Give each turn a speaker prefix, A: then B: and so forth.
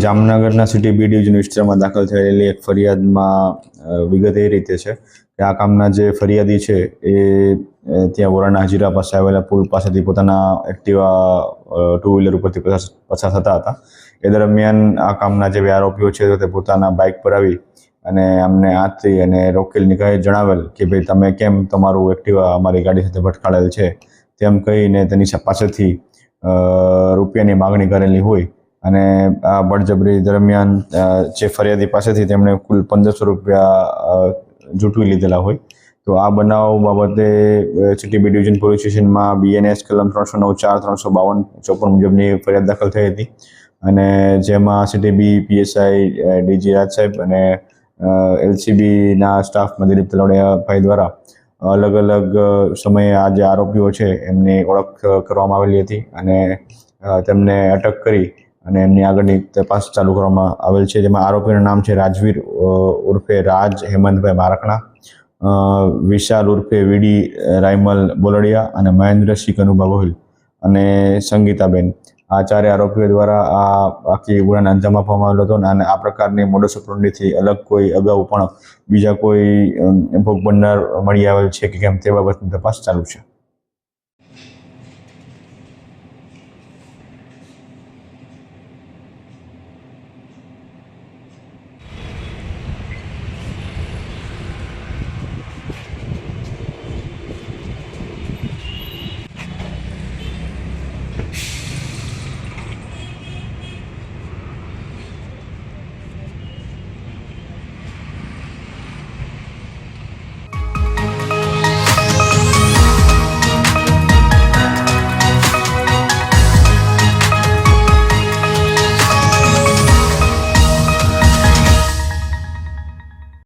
A: જામનગરના city B division વિસ્તારમાં દાખલ થયેલી એક ફરિયાદમાં વિગત એ રીતે છે કે આ કામના જે ફરિયાદી છે એ ત્યાં વોરાના હજીરા પાસે આવેલા પુલ પાસેથી પોતાના એક્ટિવા ટુ વ્હીલર ઉપરથી પસાર થતા હતા. એ દરમિયાન આ કામના જે આરોપીઓ છે તે પોતાના બાઇક પર આવી અને અમને હાથથી અને રોકેલ નિગાહે જણાવેલ કે ભાઈ તમે કેમ તમારું એક્ટિવા અમારી ગાડી સાથે ભટકાડેલ છે તેમ કહીને તેની પાસેથી રૂપિયાની માગણી કરેલી હોય અને આ બળજબરી દરમિયાન જે ફરિયાદી પાસેથી તેમણે કુલ 1500 રૂપિયા જૂટવી લીધેલા હોય. તો આ બનાવ બાબતે સિટી બી ડિવિઝન પોલીસ સ્ટેશનમાં BNS કલમ 309(4), 352, 54 મુજબની ફરિયાદ દાખલ થઈ હતી અને જેમાં સિટી બી PSI DG રાજ સાહેબ અને LCBના સ્ટાફ દિલીપ તલવડિયાભાઈ દ્વારા અલગ અલગ સમયે આ જે આરોપીઓ છે એમની ઓળખ કરવામાં આવેલી હતી અને તેમને અટક કરી અને એમની આગળની તપાસ ચાલુ કરવામાં આવેલ છે. જેમાં આરોપીનું નામ છે રાજવીર ઉર્ફે રાજ હેમંતભાઈ મારકણા, વિશાલ ઉર્ફે વીડી રાયમલ બોલડિયા અને મહેન્દ્રસિંહ કનુભા ગોહિલ અને સંગીતાબેન. આ ચારે આરોપીઓ દ્વારા આ આખી ગુનાને અંજામ આપવામાં આવેલો હતો અને આ પ્રકારની મોડસ ઓપરેન્ડીથી અલગ કોઈ અગાઉ પણ બીજા કોઈ ભોગ બનનાર મળી આવેલ છે કે કેમ તે બાબતની તપાસ ચાલુ છે.